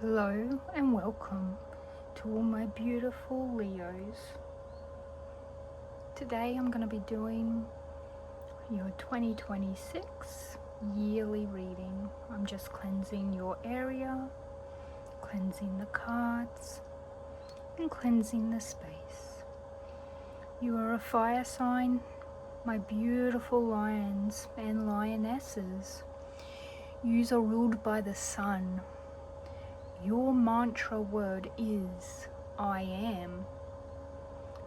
Hello and welcome to all my beautiful Leos. Today I'm going to be doing your 2026 yearly reading. I'm just cleansing your area, cleansing the cards, and cleansing the space. You are a fire sign, my beautiful lions and lionesses. Yous are ruled by the sun. Your mantra word is I am.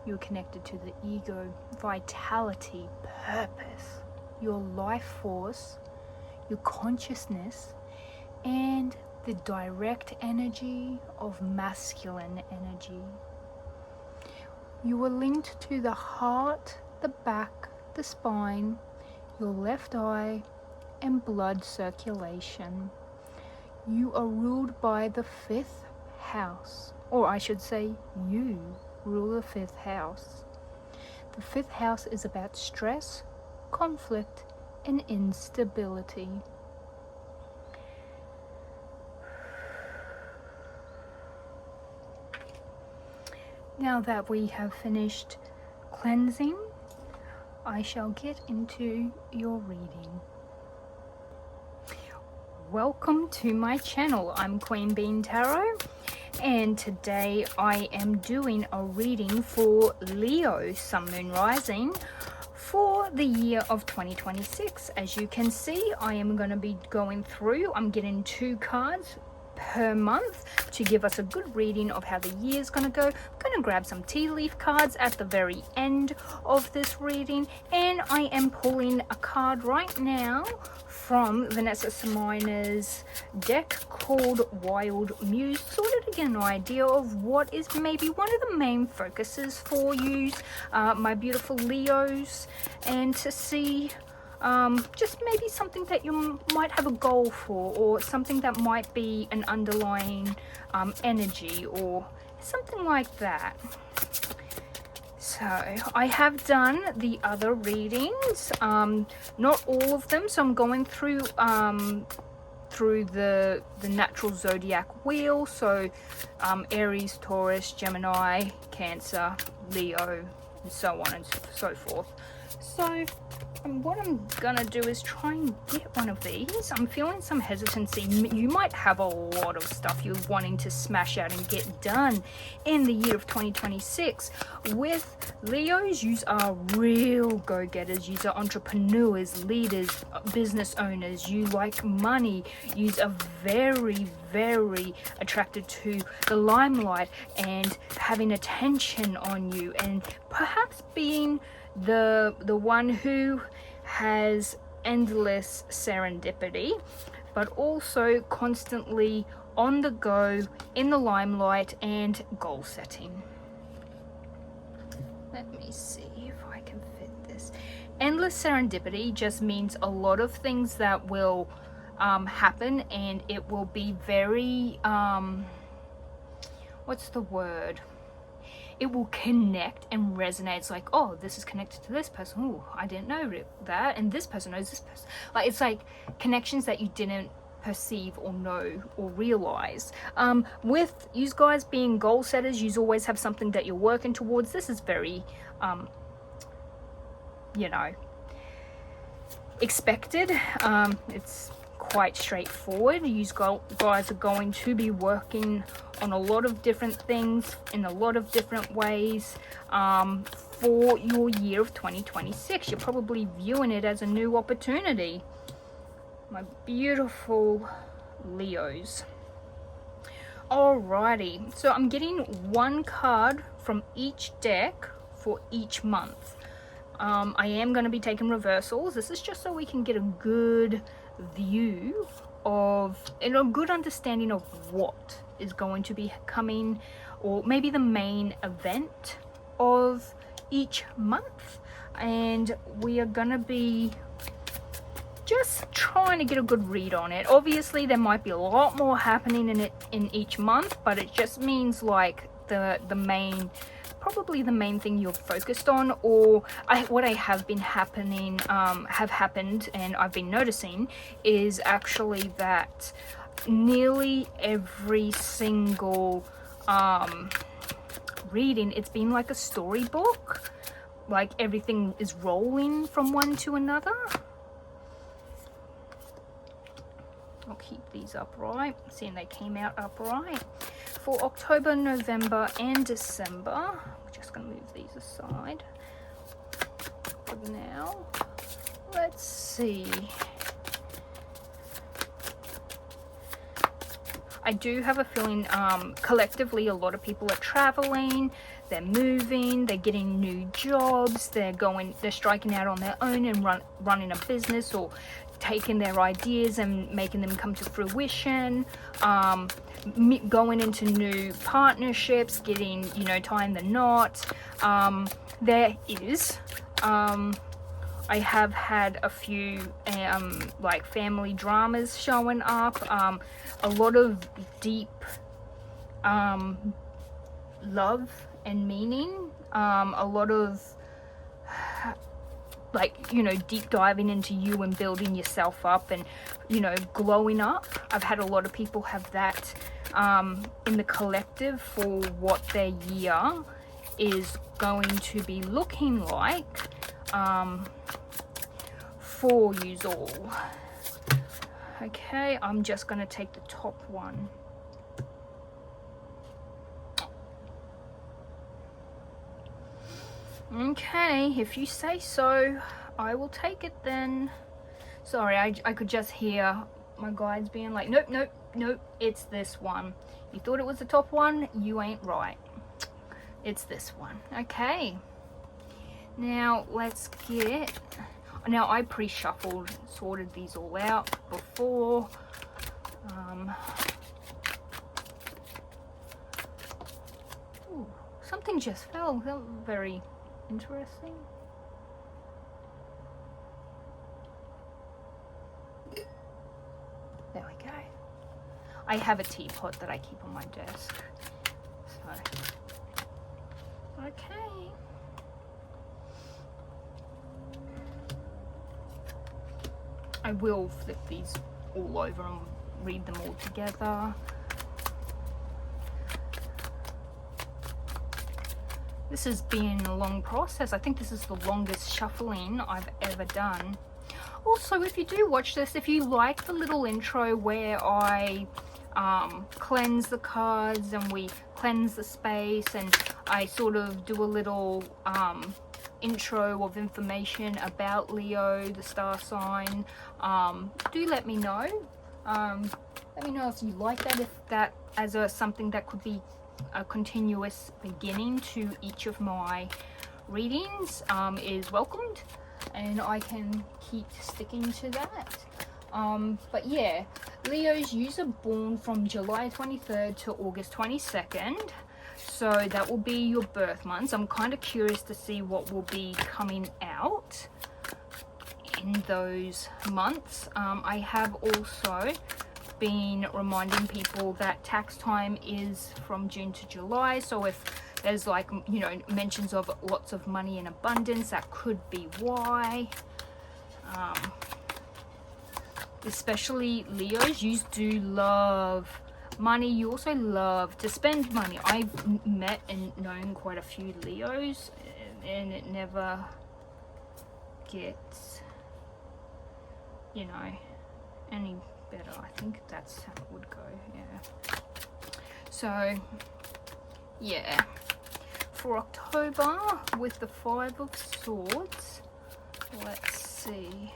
You're connected to the ego, vitality, purpose, your life force, your consciousness, and the direct energy of masculine energy. You are linked to the heart, the back, the spine, your left eye, and blood circulation. You are ruled by the fifth house, or I should say you rule the fifth house. The fifth house is about stress, conflict, and instability. Now that we have finished cleansing, I shall get into your reading. Welcome to my channel. I'm Queen Bean Tarot, and today I am doing a reading for Leo Sun Moon Rising for the year of 2026. As you can see, I am going to be going through, I'm getting 2 cards per month to give us a good reading of how the year is going to go. I'm going to grab some tea leaf cards at the very end of this reading, and I am pulling a card right now from Vanessa Simina's deck called Wild Muse, sort of to get an idea of what is maybe one of the main focuses for you, my beautiful Leos, and to see just maybe something that you might have a goal for, or something that might be an underlying energy or something like that. So I have done the other readings, not all of them, so I'm going through the natural zodiac wheel, so Aries, Taurus, Gemini, Cancer, Leo, and so on and so forth. So what I'm gonna do is try and get one of these. I'm feeling some hesitancy. You might have a lot of stuff you're wanting to smash out and get done in the year of 2026. With Leos, you are real go-getters. You are entrepreneurs, leaders, business owners. You like money. You are very, very attracted to the limelight and having attention on you, and perhaps being the one who has endless serendipity, but also constantly on the go, in the limelight, and goal setting. Let me see if I can fit this. Endless serendipity just means a lot of things that will happen, and it will be very what's the word? It will connect and resonate. It's like, oh, this is connected to this person. Oh, I didn't know that. And this person knows this person. Like, it's like connections that you didn't perceive or know or realize. With you guys being goal setters, you always have something that you're working towards. This is very, expected. It's quite straightforward. You guys are going to be working on a lot of different things in a lot of different ways for your year of 2026. You're probably viewing it as a new opportunity, my beautiful Leos. Alrighty, so I'm getting 1 card from each deck for each month. I am going to be taking reversals. This is just so we can get a good view of and a good understanding of what is going to be coming, or maybe the main event of each month, and we are gonna be just trying to get a good read on it. Obviously there might be a lot more happening in each month, but it just means like the main, probably the main thing you're focused on, or what I have been happened and I've been noticing is actually that nearly every single reading, it's been like a storybook, like everything is rolling from one to another. I'll keep these upright, seeing they came out upright. For October, November and December, I'm just going to move these aside for now. Let's see. I do have a feeling collectively a lot of people are traveling, they're moving, they're getting new jobs, they're striking out on their own and running a business, or taking their ideas and making them come to fruition, going into new partnerships, getting, you know, tying the knot. There is I have had a few like family dramas showing up, a lot of deep love and meaning, a lot of like, you know, deep diving into you and building yourself up and, you know, glowing up. I've had a lot of people have that in the collective for what their year is going to be looking like for you all. Okay, I'm just going to take the top one. Okay, if you say so, I will take it then. Sorry, I could just hear my guides being like, nope, nope, nope, it's this one. You thought it was the top one? You ain't right. It's this one. Okay. Now, let's get... Now, I pre-shuffled, sorted these all out before. Ooh, something just fell. That was very interesting. There we go. I have a teapot that I keep on my desk. So, okay. I will flip these all over and read them all together. This has been a long process. I think this is the longest shuffling I've ever done. Also, if you do watch this, if you like the little intro where I cleanse the cards and we cleanse the space and I sort of do a little intro of information about Leo, the star sign, do let me know. Let me know if you like that, if that as something that could be a continuous beginning to each of my readings is welcomed, and I can keep sticking to that. But yeah, Leos, you are born from July 23rd to August 22nd. So that will be your birth months. I'm kind of curious to see what will be coming out in those months. I have also been reminding people that tax time is from June to July. So if there's like, you know, mentions of lots of money in abundance, that could be why. Especially Leos, you do love money. You also love to spend money. I've met and known quite a few Leos, and it never gets, you know, any better. I think that's how it would go. Yeah. So yeah, for October with the 5 of Swords, let's see.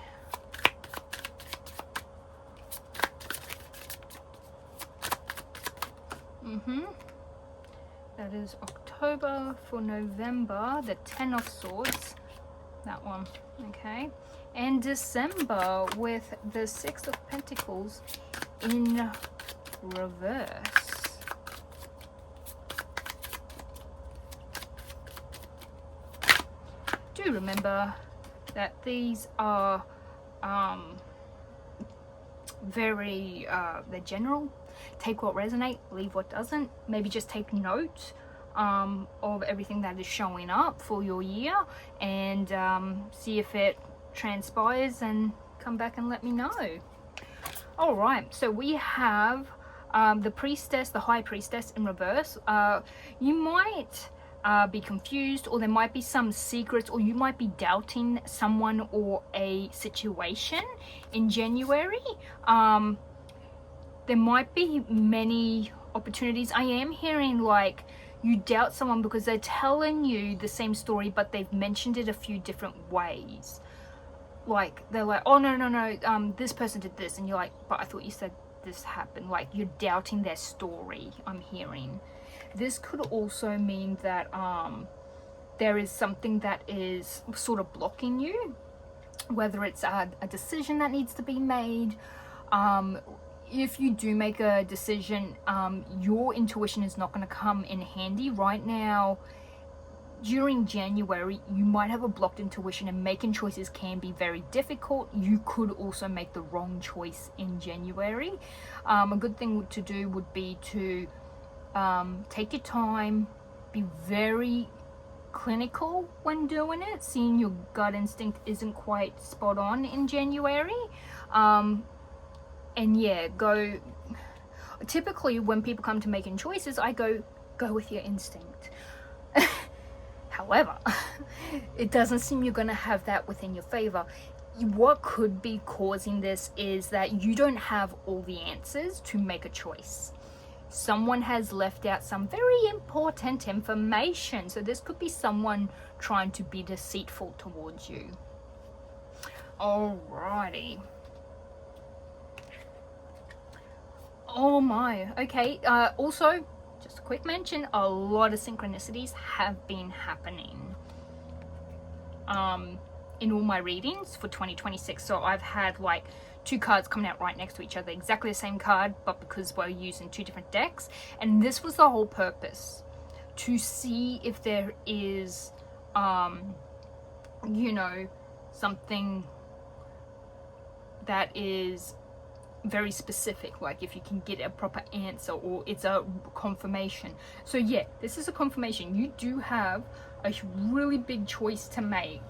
That is October. For November, the 10 of Swords, that one. Okay, and December with the 6 of Pentacles in reverse. Do remember that these are very they're general. Take what resonates, leave what doesn't. Maybe just take note of everything that is showing up for your year, and see if it transpires, and come back and let me know. All right, so we have the priestess, the high priestess in reverse. You might be confused, or there might be some secrets, or you might be doubting someone or a situation in January. There might be many opportunities. I am hearing like you doubt someone because they're telling you the same story, but they've mentioned it a few different ways. Like they're like, oh no, this person did this, and you're like, but I thought you said this happened. Like you're doubting their story. I'm hearing this could also mean that there is something that is sort of blocking you, whether it's a decision that needs to be made. If you do make a decision, your intuition is not going to come in handy right now. During January, you might have a blocked intuition, and making choices can be very difficult. You could also make the wrong choice in January. A good thing to do would be to take your time, be very clinical when doing it, seeing your gut instinct isn't quite spot on in January. And yeah, go. Typically, when people come to making choices, I go with your instinct. However, it doesn't seem you're going to have that within your favor. What could be causing this is that you don't have all the answers to make a choice. Someone has left out some very important information. So this could be someone trying to be deceitful towards you. Alrighty. Oh my. Okay. Also, just a quick mention, a lot of synchronicities have been happening in all my readings for 2026. So I've had like 2 cards coming out right next to each other, exactly the same card, but because we're using 2 different decks. And this was the whole purpose, to see if there is you know, something that is very specific, like if you can get a proper answer or it's a confirmation. So yeah, this is a confirmation. You do have a really big choice to make.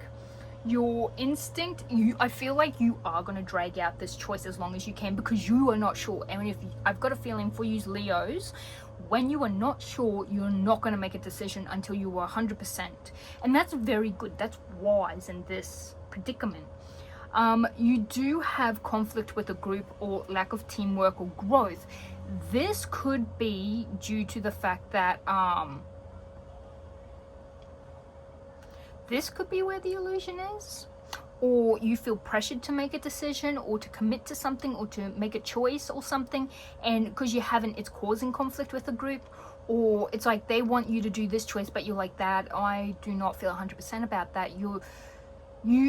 Your instinct, I feel like you are going to drag out this choice as long as you can, because you are not sure. And if I've got a feeling for you Leos, when you are not sure, you're not going to make a decision until you are 100%. And that's very good. That's wise in this predicament. You do have conflict with a group or lack of teamwork or growth. This could be due to the fact that this could be where the illusion is, or you feel pressured to make a decision or to commit to something or to make a choice or something, and because you haven't, it's causing conflict with the group. Or it's like they want you to do this choice, but you're like, that I do not feel 100% about that.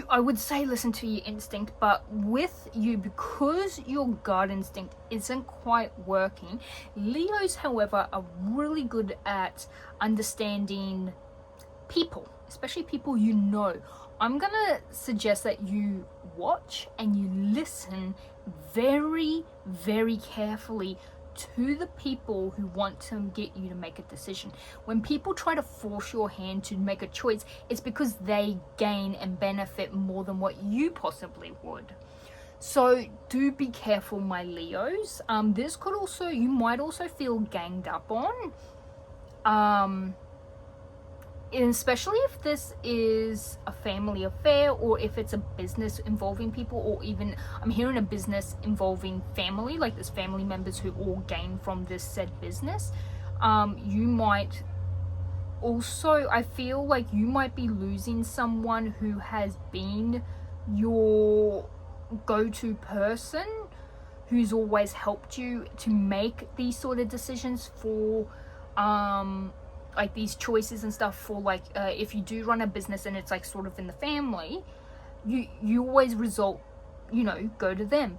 I would say listen to your instinct, but with you, because your gut instinct isn't quite working, Leos, however, are really good at understanding people, especially people you know. I'm gonna suggest that you watch and you listen very, very carefully to the people who want to get you to make a decision. When people try to force your hand to make a choice, it's because they gain and benefit more than what you possibly would. So do be careful, my Leos. This could also, you might also feel ganged up on. Especially if this is a family affair, or if it's a business involving people, or even I'm hearing a business involving family, like there's family members who all gain from this said business. You might also, I feel like you might be losing someone who has been your go-to person, who's always helped you to make these sort of decisions for like these choices and stuff. For like if you do run a business and it's like sort of in the family, you always result, you know, go to them.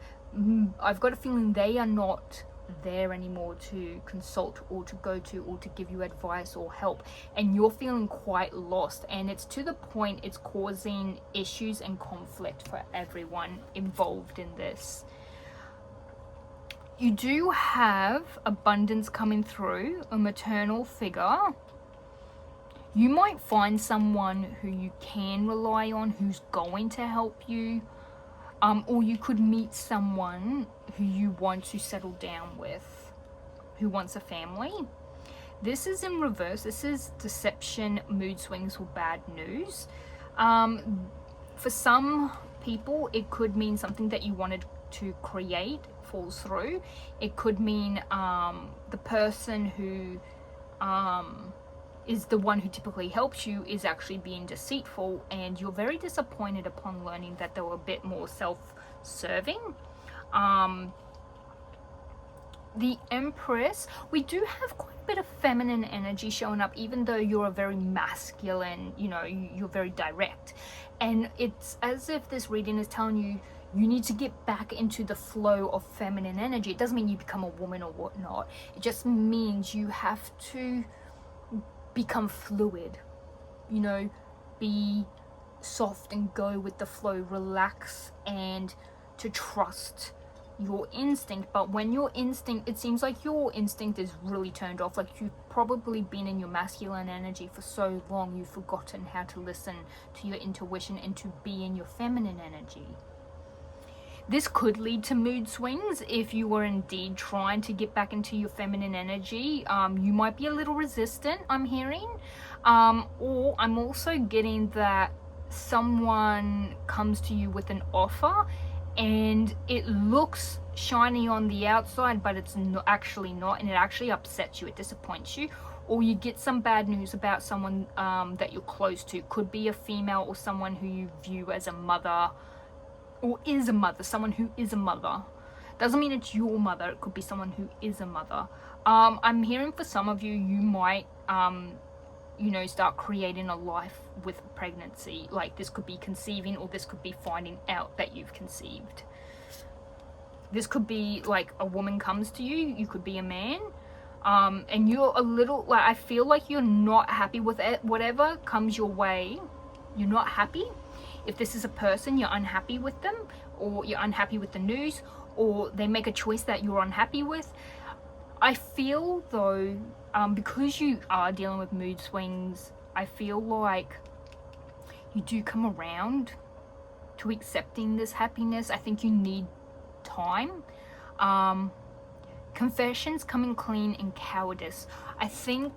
I've got a feeling they are not there anymore to consult or to go to or to give you advice or help, and you're feeling quite lost, and it's to the point it's causing issues and conflict for everyone involved in this. You do have abundance coming through, a maternal figure. You might find someone who you can rely on, who's going to help you. Or you could meet someone who you want to settle down with, who wants a family. This is in reverse. This is deception, mood swings, or bad news. For some people, it could mean something that you wanted to create falls through. It could mean the person who is the one who typically helps you is actually being deceitful, and you're very disappointed upon learning that they were a bit more self-serving. The Empress, we do have quite a bit of feminine energy showing up, even though you're a very masculine, you know, you're very direct. And it's as if this reading is telling you, you need to get back into the flow of feminine energy. It doesn't mean you become a woman or whatnot. It just means you have to become fluid, you know, be soft and go with the flow, relax, and to trust your instinct. But when your instinct, it seems like your instinct is really turned off, like you've probably been in your masculine energy for so long you've forgotten how to listen to your intuition and to be in your feminine energy. This could lead to mood swings if you were indeed trying to get back into your feminine energy. You might be a little resistant, I'm hearing. Or I'm also getting that someone comes to you with an offer and it looks shiny on the outside, but it's actually not, and it actually upsets you, it disappoints you. Or you get some bad news about someone that you're close to. Could be a female or someone who you view as a mother, or is a mother, someone who is a mother. Doesn't mean it's your mother, it could be someone who is a mother. I'm hearing for some of you, you might, you know, start creating a life with pregnancy. Like this could be conceiving, or this could be finding out that you've conceived. This could be like a woman comes to you, you could be a man, and you're a little, like, I feel like you're not happy with it. Whatever comes your way, you're not happy. If this is a person, you're unhappy with them, or you're unhappy with the news, or they make a choice that you're unhappy with. I feel though, because you are dealing with mood swings, I feel like you do come around to accepting this happiness. I think you need time. Confessions, coming clean, and cowardice. I think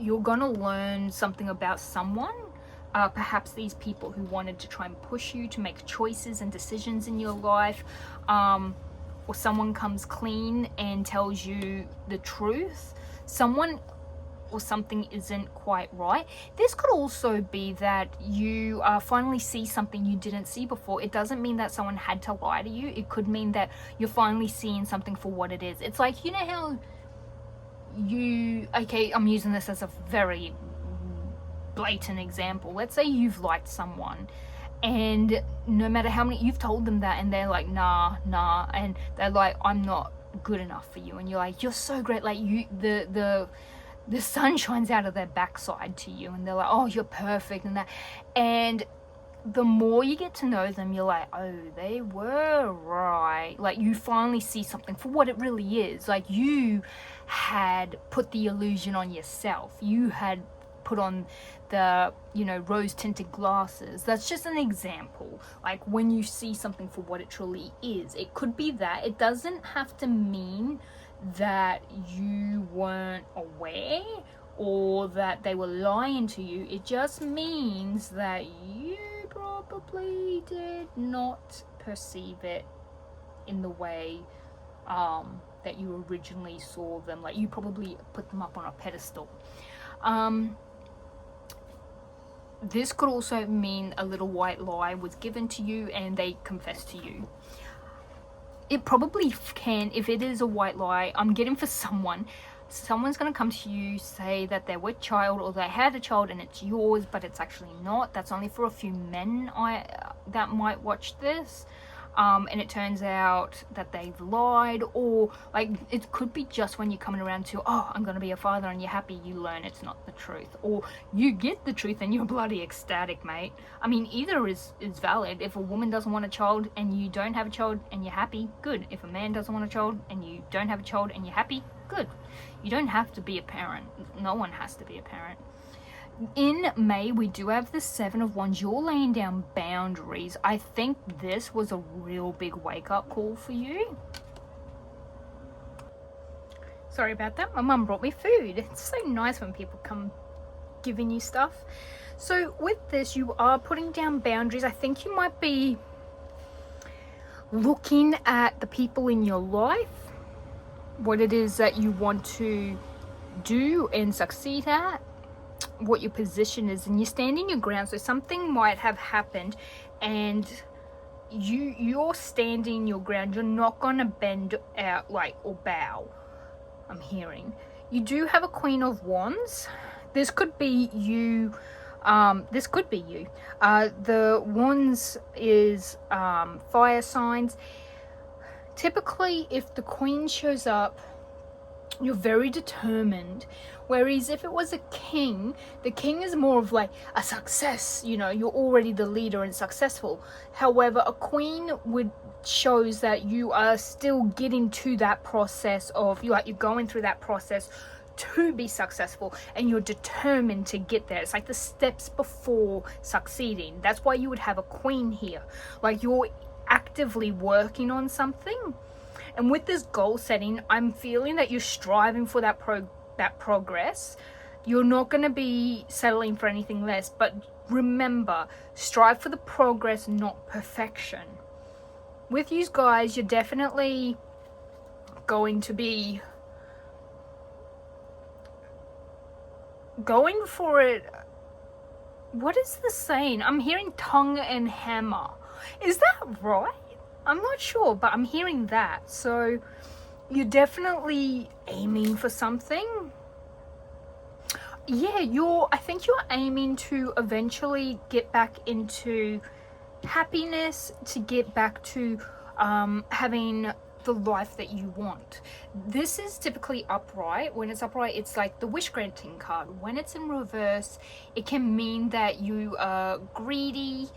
you're gonna learn something about someone. Perhaps these people who wanted to try and push you to make choices and decisions in your life, or someone comes clean and tells you the truth. Someone or something isn't quite right. This could also be that you finally see something you didn't see before. It doesn't mean that someone had to lie to you. It could mean that you're finally seeing something for what it is. It's like, you know how okay, I'm using this as a very blatant example. Let's say you've liked someone, and no matter how many you've told them that, and they're like nah, and they're like, I'm not good enough for you, and you're like, you're so great, like you, the sun shines out of their backside to you, and they're like, oh, you're perfect, and that. And the more you get to know them, you're like, oh, they were right. Like you finally see something for what it really is. Like you had put the illusion on yourself. You had put on the, you know, rose tinted glasses. That's just an example. Like when you see something for what it truly is, it could be that. It doesn't have to mean that you weren't aware or that they were lying to you. It just means that you probably did not perceive it in the way that you originally saw them. Like you probably put them up on a pedestal. This could also mean a little white lie was given to you and they confessed to you. It probably can, if it is a white lie, I'm getting for someone's going to come to you, say that they're with child, or they had a child and it's yours, but it's actually not. That's only for a few men that might watch this. And it turns out that they've lied, or like it could be just when you're coming around to, oh, I'm going to be a father, and you're happy, you learn it's not the truth, or you get the truth and you're bloody ecstatic, mate. I mean, either is valid. If a woman doesn't want a child and you don't have a child and you're happy, good. If a man doesn't want a child and you don't have a child and you're happy, good. You don't have to be a parent. No one has to be a parent. in May, we do have the Seven of Wands. You're laying down boundaries. I think this was a real big wake-up call for you. Sorry about that. My mum brought me food. It's so nice when people come giving you stuff. So with this, you are putting down boundaries. I think you might be looking at the people in your life, what it is that you want to do and succeed at, what your position is, and you're standing your ground. So something might have happened and you're standing your ground. You're not gonna bend out or bow. I'm hearing you do have a Queen of Wands. This could be you. The Wands is fire signs. Typically, if the Queen shows up, you're very determined. Whereas if it was a king, the king is more of like a success, you're already the leader and successful. However, a queen shows that you are still getting to that process of, you're going through that process to be successful, and you're determined to get there. It's like the steps before succeeding. That's why you would have a queen here. Like, you're actively working on something. And with this goal setting, I'm feeling that you're striving for that progress. You're not going to be settling for anything less. But remember, strive for the progress, not perfection. With you guys, you're definitely going to be going for it. What is the saying? I'm hearing tongue and hammer. Is that right? I'm not sure, but I'm hearing that. So you're definitely aiming for something. Yeah, I think you're aiming to eventually get back into happiness, to get back to having the life that you want. This is typically upright. When it's upright, it's like the wish granting card. When it's in reverse, it can mean that you are greedy,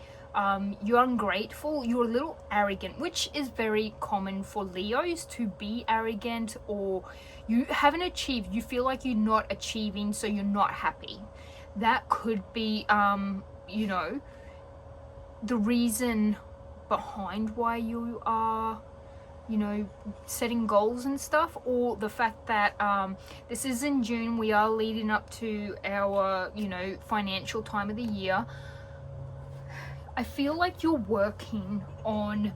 you're ungrateful, you're a little arrogant, which is very common for Leos, to be arrogant, or you haven't achieved, you feel like you're not achieving, so you're not happy. That could be the reason behind why you are setting goals and stuff, or the fact that this is in June, we are leading up to our financial time of the year. I feel like you're working on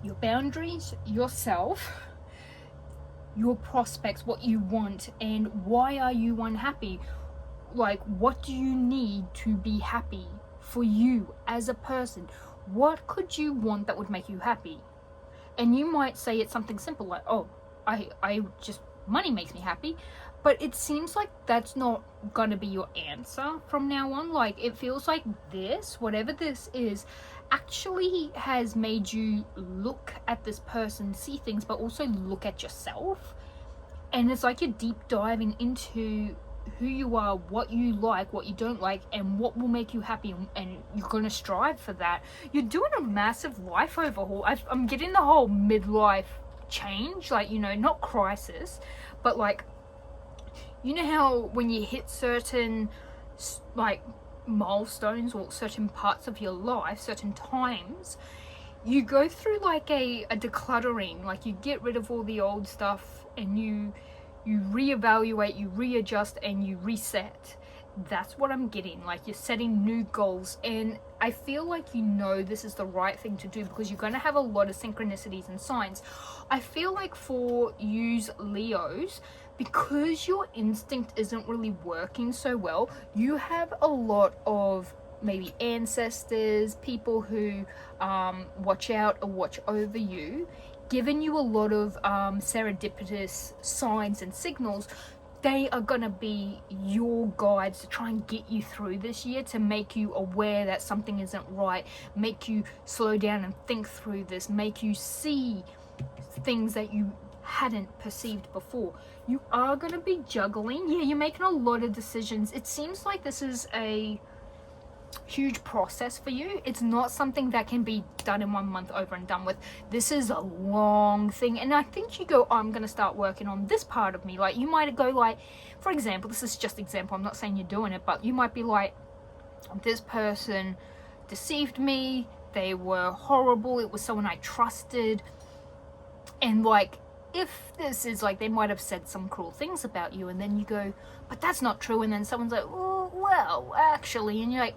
your boundaries, yourself, your prospects, what you want, and why are you unhappy. Like, what do you need to be happy for you as a person? What could you want that would make you happy? And you might say it's something simple like, oh, I just, money makes me happy. But it seems like that's not gonna be your answer from now on. Like, it feels like this, whatever this is, actually has made you look at this person, see things, but also look at yourself. And it's like you're deep diving into who you are, what you like, what you don't like, and what will make you happy, and you're gonna strive for that. You're doing a massive life overhaul. I'm getting the whole midlife change, like, not crisis, but like, how when you hit certain milestones or certain parts of your life, certain times, you go through like a decluttering, like you get rid of all the old stuff and you reevaluate, you readjust, and you reset. That's what I'm getting. Like, you're setting new goals, and I feel like this is the right thing to do, because you're going to have a lot of synchronicities and signs. I feel like for you Leos, because your instinct isn't really working so well, you have a lot of maybe ancestors, people who watch out or watch over you, giving you a lot of serendipitous signs and signals. They are going to be your guides to try and get you through this year, to make you aware that something isn't right, make you slow down and think through this, make you see things that you hadn't perceived before. You are going to be juggling. Yeah, you're making a lot of decisions. It seems like this is huge process for you. It's not something that can be done in 1 month, over and done with. This is a long thing, and I think you go, oh, I'm gonna start working on this part of me. Like, you might go like, for example, this is just example, I'm not saying you're doing it, but you might be like, this person deceived me, they were horrible, it was someone I trusted, and like, if this is like, they might have said some cruel things about you, and then you go, but that's not true, and then someone's like, oh, well, actually, and you're like,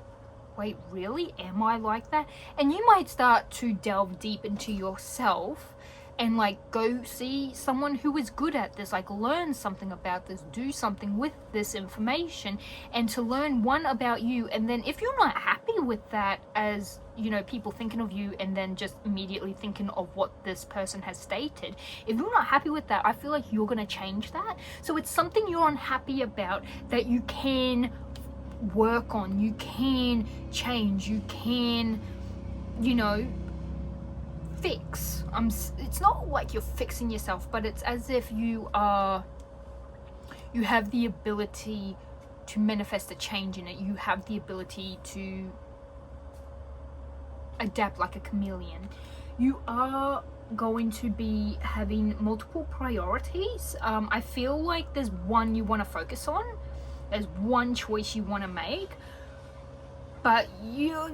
wait, really? Am I like that? And you might start to delve deep into yourself and like go see someone who is good at this, like learn something about this, do something with this information, and to learn one about you. And then if you're not happy with that, as you know, people thinking of you and then just immediately thinking of what this person has stated, if you're not happy with that, I feel like you're going to change that. So it's something you're unhappy about that you can work on, you can change, you can, you know, fix. It's not like you're fixing yourself, but it's as if you have the ability to manifest a change in it. You have the ability to adapt like a chameleon. You are going to be having multiple priorities. I feel like there's one you want to focus on. There's one choice you want to make, but you're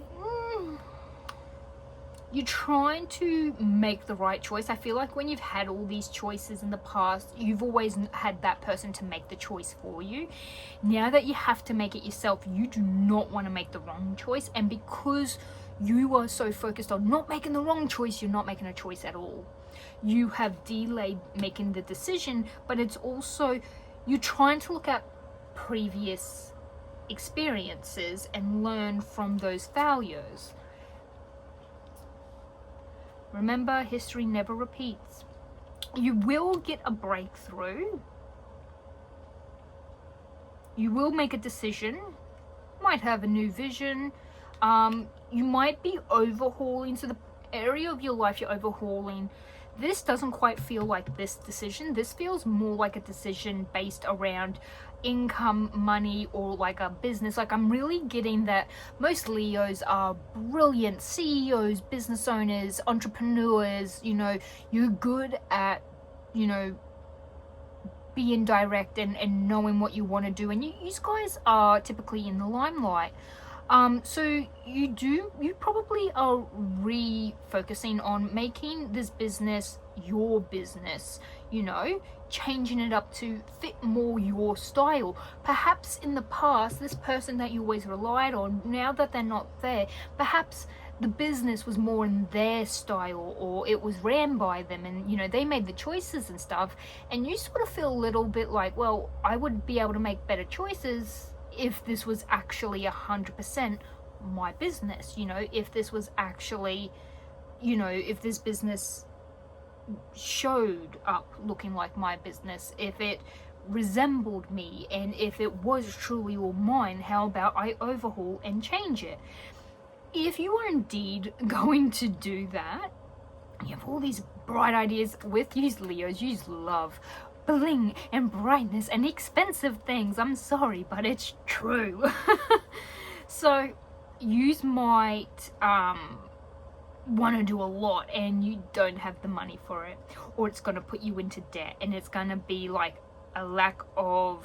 trying to make the right choice. I feel like when you've had all these choices in the past, you've always had that person to make the choice for you. Now that you have to make it yourself, you do not want to make the wrong choice. And because you are so focused on not making the wrong choice, you're not making a choice at all. You have delayed making the decision, but it's also, you're trying to look at previous experiences and learn from those failures. Remember, history never repeats. You will get a breakthrough. You will make a decision. Might have a new vision. You might be overhauling. So the area of your life you're overhauling, this doesn't quite feel like this decision. This feels more like a decision based around income, money, or like a business. Like, I'm really getting that most Leos are brilliant CEOs, business owners, entrepreneurs. You know, you're good at, you know, being direct and knowing what you want to do, and you guys are typically in the limelight. So you probably are refocusing on making this business your business, you know, changing it up to fit more your style. Perhaps in the past, this person that you always relied on, now that they're not there, perhaps the business was more in their style, or it was ran by them, and you know, they made the choices and stuff, and you sort of feel a little bit like, well, I would be able to make better choices if this was actually 100% my business, you know, if this was actually, you know, if this business showed up looking like my business, if it resembled me, and if it was truly all mine, how about I overhaul and change it? If you are indeed going to do that, you have all these bright ideas. With you Leos, you love bling and brightness and expensive things. I'm sorry, but it's true. So you might want to do a lot and you don't have the money for it, or it's going to put you into debt, and it's going to be like a lack of,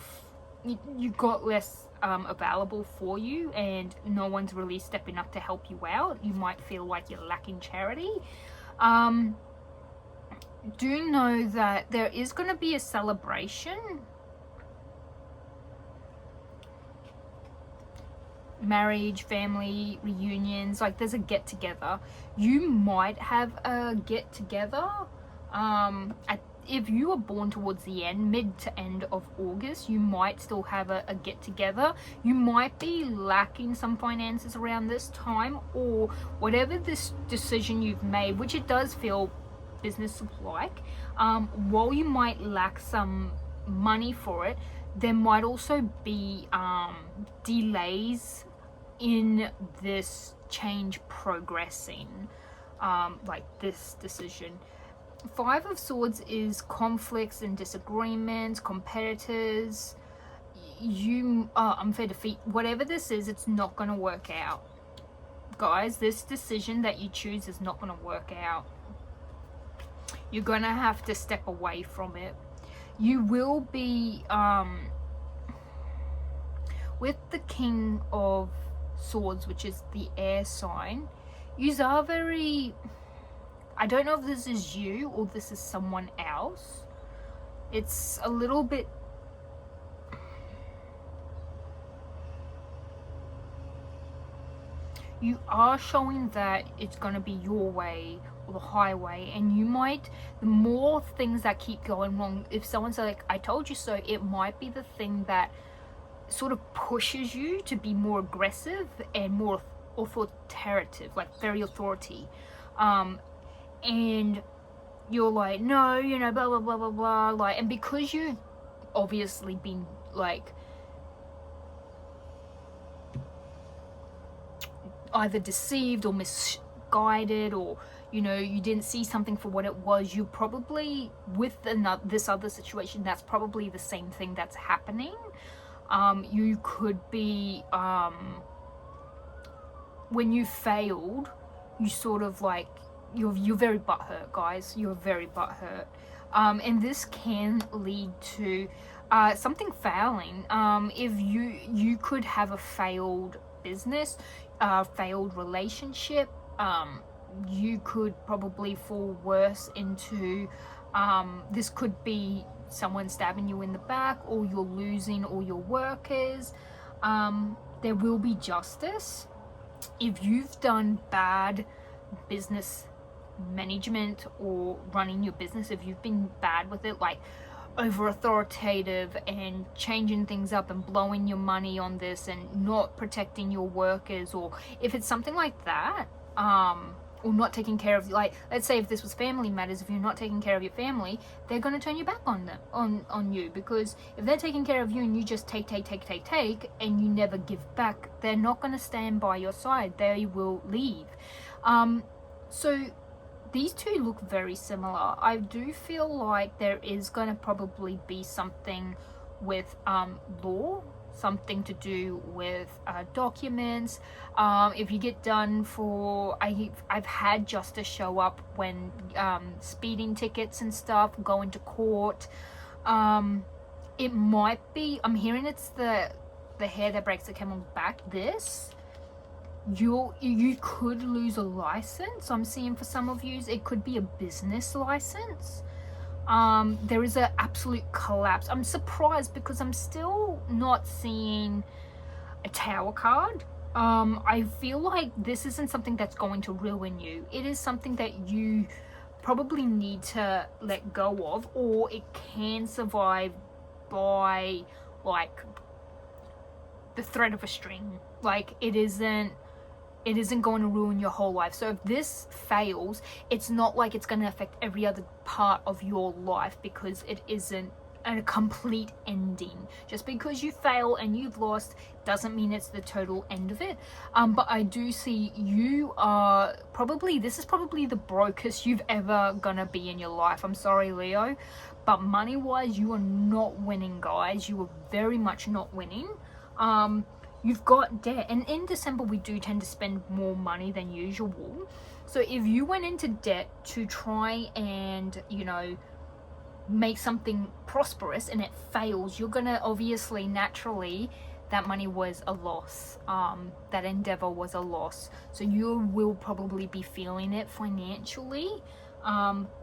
you got less available for you, and no one's really stepping up to help you out. You might feel like you're lacking charity. Do know that there is going to be a celebration. Marriage, family, reunions, like there's a get together. You might have a get together. If you are born towards the end, mid to end of August, you might still have a get together. You might be lacking some finances around this time, or whatever this decision you've made, which it does feel business like, while you might lack some money for it, there might also be delays in this change progressing, like this decision. 5 of Swords is conflicts and disagreements, competitors. you are unfair defeat. Whatever this is, it's not going to work out. Guys, this decision that you choose is not going to work out. You're going to have to step away from it. You will be, with the King of Swords, which is the air sign, you are very, I don't know if this is you or this is someone else. It's a little bit, you are showing that it's going to be your way or the highway, and you might, the more things that keep going wrong, if someone's like, I told you so, it might be the thing that sort of pushes you to be more aggressive and more authoritative, like very authority, and you're like, no, you know, blah blah blah blah blah, like, and because you've obviously been like either deceived or misguided, or you know, you didn't see something for what it was, you probably, with this other situation, that's probably the same thing that's happening. You could be, when you failed, you sort of like, you're very butthurt, guys. You're very butthurt, and this can lead to something failing. If you could have a failed business, failed relationship, you could probably fall worse into, this could be someone stabbing you in the back, or you're losing all your workers. There will be justice. If you've done bad business management or running your business, if you've been bad with it, like over authoritative and changing things up and blowing your money on this and not protecting your workers, or if it's something like that, or not taking care of, like, let's say if this was family matters, if you're not taking care of your family, they're going to turn you back on them, on you, because if they're taking care of you and you just take and you never give back, they're not going to stand by your side. They will leave. So these two look very similar. I do feel like there is going to probably be something with law, something to do with documents. If you get done for, I've had justice show up when speeding tickets and stuff, going to court. It might be, I'm hearing it's the hair that breaks the camel's back. This, you could lose a license. I'm seeing for some of you it could be a business license. There is an absolute collapse. I'm surprised because I'm still not seeing a Tower card. I feel like this isn't something that's going to ruin you. It is something that you probably need to let go of, or it can survive by like the thread of a string. Like, it isn't going to ruin your whole life. So if this fails, it's not like it's going to affect every other part of your life, because it isn't a complete ending. Just because you fail and you've lost doesn't mean it's the total end of it. But I do see you are probably, this is probably the brokest you've ever gonna be in your life. I'm sorry, Leo, but money wise, you are not winning, guys. You are very much not winning. You've got debt, and in December we do tend to spend more money than usual. So if you went into debt to try and, you know, make something prosperous and it fails, you're gonna obviously, naturally, that money was a loss. That endeavor was a loss. So you will probably be feeling it financially.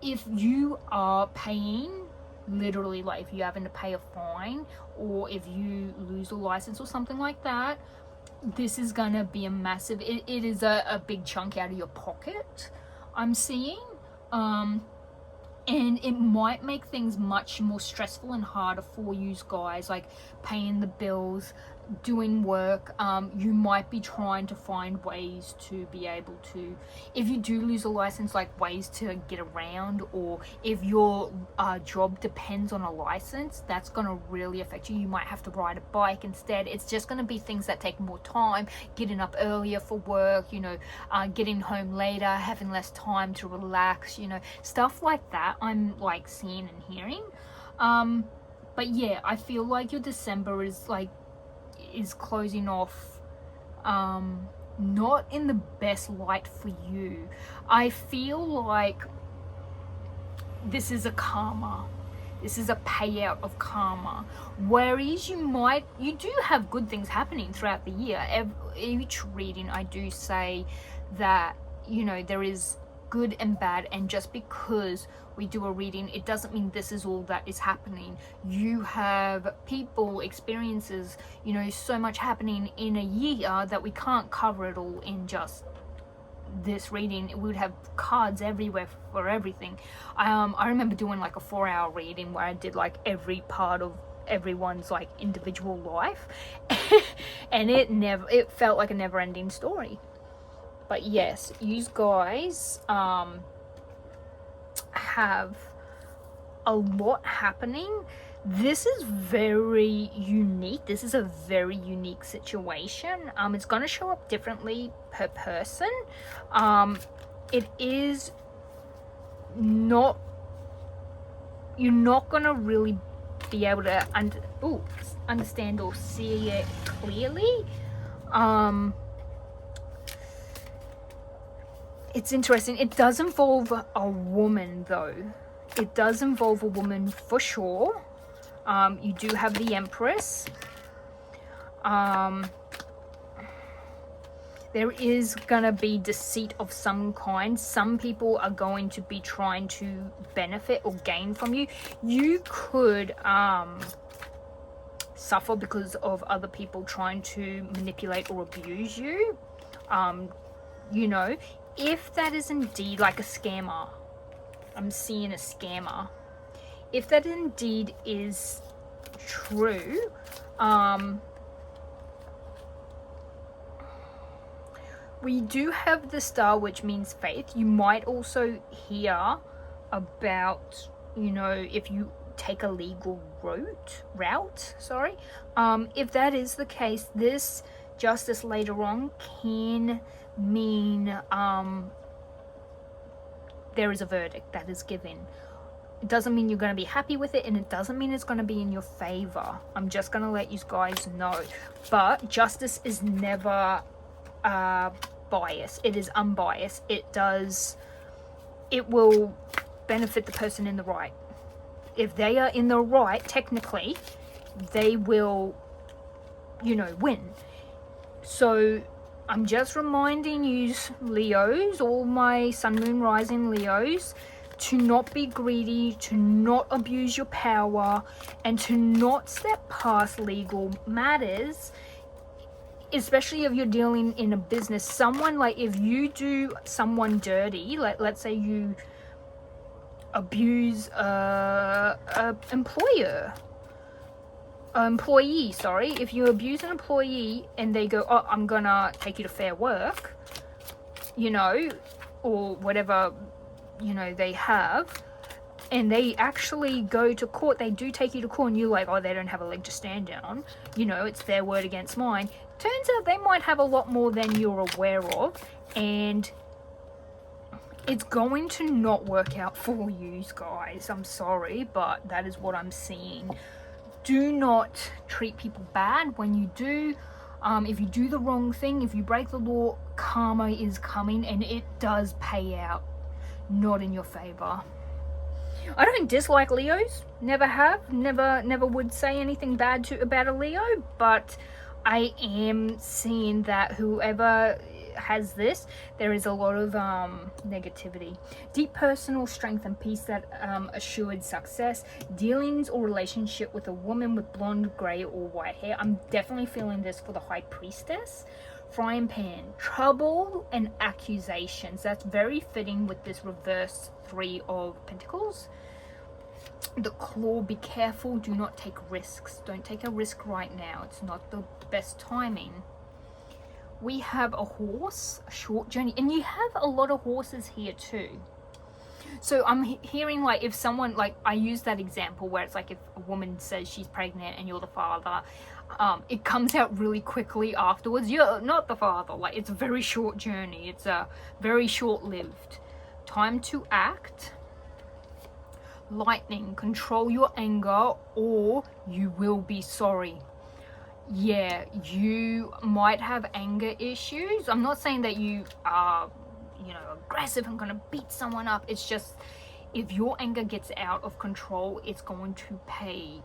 If you are paying, literally, like if you're having to pay a fine, or if you lose a license or something like that, this is gonna be a massive, it is a big chunk out of your pocket, I'm seeing. And it might make things much more stressful and harder for you guys, like paying the bills, doing work. You might be trying to find ways to be able to, if you do lose a license, like ways to get around, or if your job depends on a license, that's going to really affect you. You might have to ride a bike instead. It's just going to be things that take more time, getting up earlier for work, you know, getting home later, having less time to relax, you know, stuff like that I'm like seeing and hearing. But yeah, I feel like your December is closing off not in the best light for you. I feel like this is a karma. This is a payout of karma. Whereas you do have good things happening throughout the year. Each reading I do say that, you know, there is good and bad, and just because we do a reading, it doesn't mean this is all that is happening. You have people, experiences, you know, so much happening in a year that we can't cover it all in just this reading. We would have cards everywhere for everything. I remember doing like a 4-hour reading where I did like every part of everyone's like individual life and it felt like a never-ending story. But yes, you guys have a lot happening. This is very unique. This is a very unique situation. It's going to show up differently per person. It is not, you're not going to really be able to understand or see it clearly. It's interesting. It does involve a woman, though. It does involve a woman for sure. You do have the Empress. There is gonna be deceit of some kind. Some people are going to be trying to benefit or gain from you. You could suffer because of other people trying to manipulate or abuse you. You know, if that is indeed like a scammer, I'm seeing a scammer. If that indeed is true, we do have the star, which means faith. You might also hear about, you know, if you take a legal route, if that is the case, this justice later on can mean there is a verdict that is given. It doesn't mean you're going to be happy with it, and it doesn't mean it's going to be in your favor. I'm just going to let you guys know. But justice is never biased. It is unbiased. It will benefit the person in the right. If they are in the right, technically, they will, you know, win. So I'm just reminding you, Leos, all my sun, moon, rising Leos, to not be greedy, to not abuse your power, and to not step past legal matters, especially if you're dealing in a business. Someone, like, if you do someone dirty, like let's say you abuse a employee, if you abuse an employee and they go, oh, I'm gonna take you to Fair Work, you know, or whatever, you know, they have, and they actually go to court, they do take you to court, and you're like, oh, they don't have a leg to stand on, you know, it's their word against mine. Turns out they might have a lot more than you're aware of, and it's going to not work out for you guys. I'm sorry, but that is what I'm seeing. Do not treat people bad when you do. If you do the wrong thing, if you break the law, karma is coming, and it does pay out. Not in your favor. I don't dislike Leos. Never have. Never would say anything bad about a Leo, but I am seeing that whoever has this, there is a lot of negativity. Deep personal strength and peace that assured success. Dealings or relationship with a woman with blonde, grey or white hair. I'm definitely feeling this for the High Priestess. Frying pan. Trouble and accusations. That's very fitting with this reverse 3 of Pentacles. The Claw. Be careful. Do not take risks. Don't take a risk right now. It's not the best timing. We have a horse, a short journey, and you have a lot of horses here too. So I'm hearing, like, if someone, like, I use that example where it's like if a woman says she's pregnant and you're the father, it comes out really quickly afterwards. You're not the father. Like, it's a very short journey. It's a very short-lived. Time to act. Lightning, control your anger or you will be sorry. Yeah, you might have anger issues. I'm not saying that you are, aggressive and gonna beat someone up. It's just, if your anger gets out of control, it's going to pay.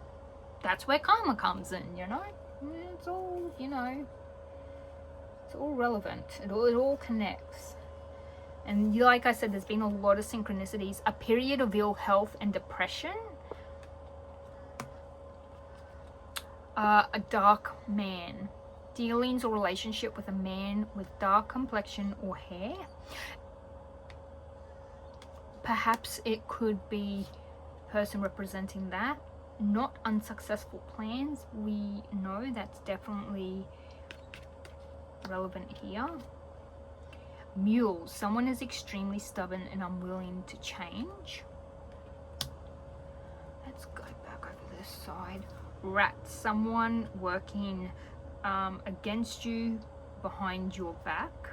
That's where karma comes in, It's all, it's all relevant. It all connects. And like I said, there's been a lot of synchronicities. A period of ill health and depression. A dark man. Dealings or relationship with a man with dark complexion or hair. Perhaps it could be person representing that. Not unsuccessful plans. We know that's definitely relevant here. Mules. Someone is extremely stubborn and unwilling to change. Let's go back over this side. Rat. Someone working against you, behind your back.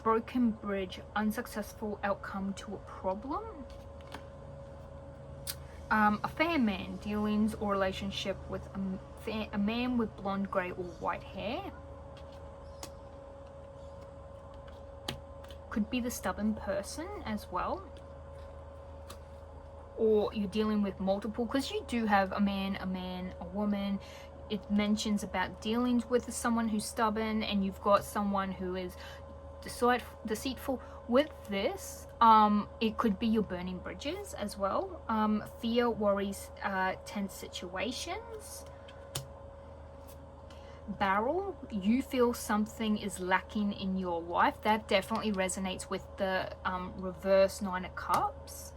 Broken bridge. Unsuccessful outcome to a problem. A fair man. Dealings or relationship with a man with blonde, grey or white hair. Could be the stubborn person as well. Or you're dealing with multiple, because you do have a man, a woman. It mentions about dealings with someone who's stubborn, and you've got someone who is deceitful. With this, it could be you're burning bridges as well. Fear, worries, tense situations. Barrel, you feel something is lacking in your life. That definitely resonates with the reverse 9 of Cups.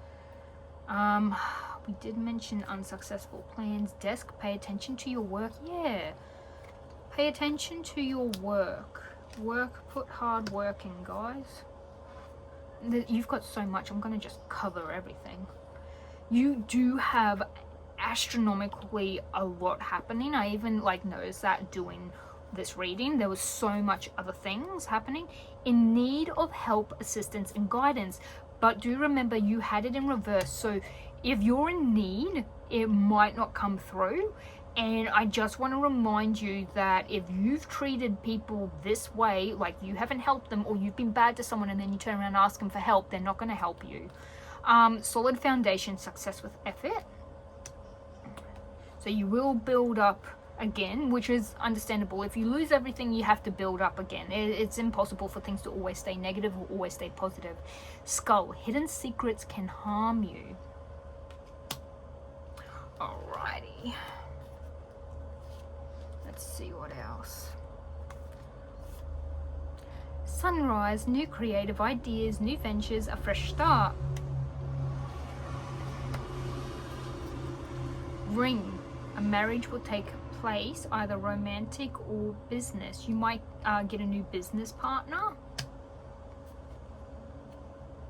We did mention unsuccessful plans. Desk, pay attention to your work. Yeah, pay attention to your work. Put hard work in, guys. You've got so much. I'm going to just cover everything. You do have astronomically a lot happening. I even noticed that doing this reading. There was so much other things happening. In need of help, assistance and guidance. But do remember, you had it in reverse. So if you're in need, it might not come through. And I just want to remind you that if you've treated people this way, like you haven't helped them, or you've been bad to someone and then you turn around and ask them for help, they're not going to help you. Solid foundation, success with effort. So you will build up again, which is understandable. If you lose everything, you have to build up again. It's impossible for things to always stay negative or always stay positive. Skull, hidden secrets can harm you. Alrighty. Let's see what else. Sunrise, new creative ideas, new ventures, a fresh start. Ring, a marriage will take place, either romantic or business. You might get a new business partner.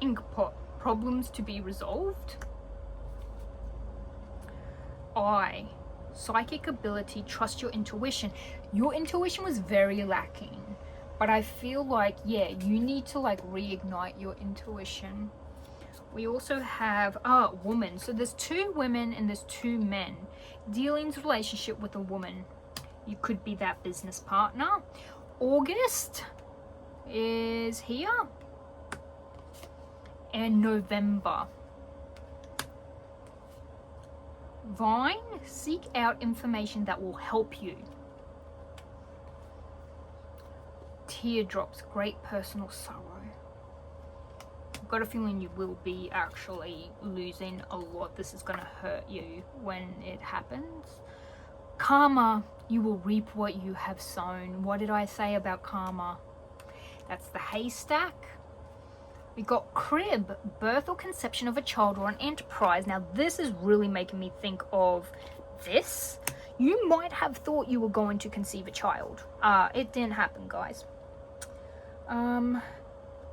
Inkpot, problems to be resolved. Eye, psychic ability, trust your intuition. Your intuition was very lacking, but I feel like, yeah, you need to reignite your intuition. We also have woman. So there's 2 women and there's 2 men. Dealings, relationship with a woman. You could be that business partner. August is here. And November. Vine, seek out information that will help you. Teardrops, great personal sorrow. I've got a feeling you will be actually losing a lot. This is going to hurt you when it happens. Karma, you will reap what you have sown. What did I say about karma? That's the haystack. We got crib, birth or conception of a child or an enterprise. Now this is really making me think of this. You might have thought you were going to conceive a child. It didn't happen, guys.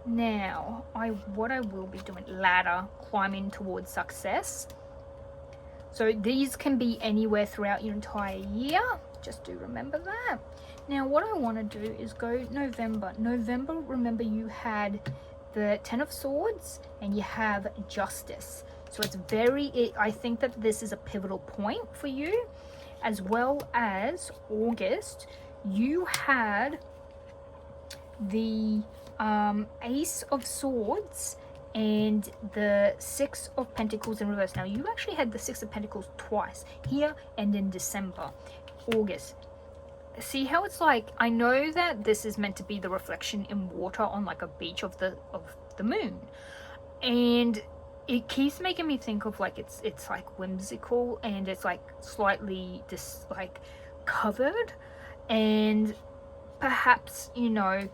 Now, what I will be doing, ladder, climbing towards success. So these can be anywhere throughout your entire year. Just do remember that. Now, what I want to do is go November. November, remember you had the 10 of Swords and you have Justice. So it's I think that this is a pivotal point for you. As well as August, you had the Ace of Swords and the Six of Pentacles in reverse. Now, you actually had the Six of Pentacles twice, here and in December. August. See how it's like, I know that this is meant to be the reflection in water on like a beach of the moon, and it keeps making me think of like it's like whimsical, and it's like slightly just like covered, and perhaps, you know,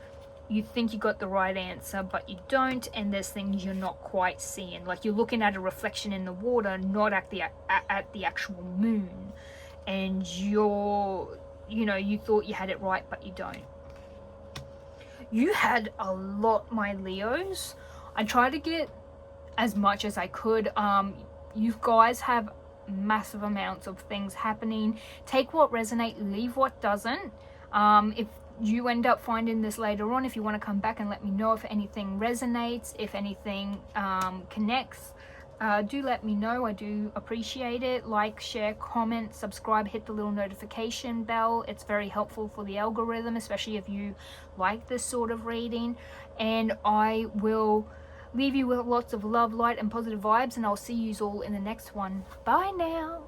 you think you got the right answer but you don't, and there's things you're not quite seeing, like you're looking at a reflection in the water, not at the actual moon, and you know, you thought you had it right but you don't. You had a lot, my Leos. I tried to get as much as I could. You guys have massive amounts of things happening. Take what resonates, leave what doesn't. If you end up finding this later on, if you want to come back and let me know if anything resonates, if anything connects, do let me know. I do appreciate it. Like, share, comment, subscribe, hit the little notification bell. It's very helpful for the algorithm, especially if you like this sort of reading. And I will leave you with lots of love, light, and positive vibes, and I'll see you all in the next one. Bye now.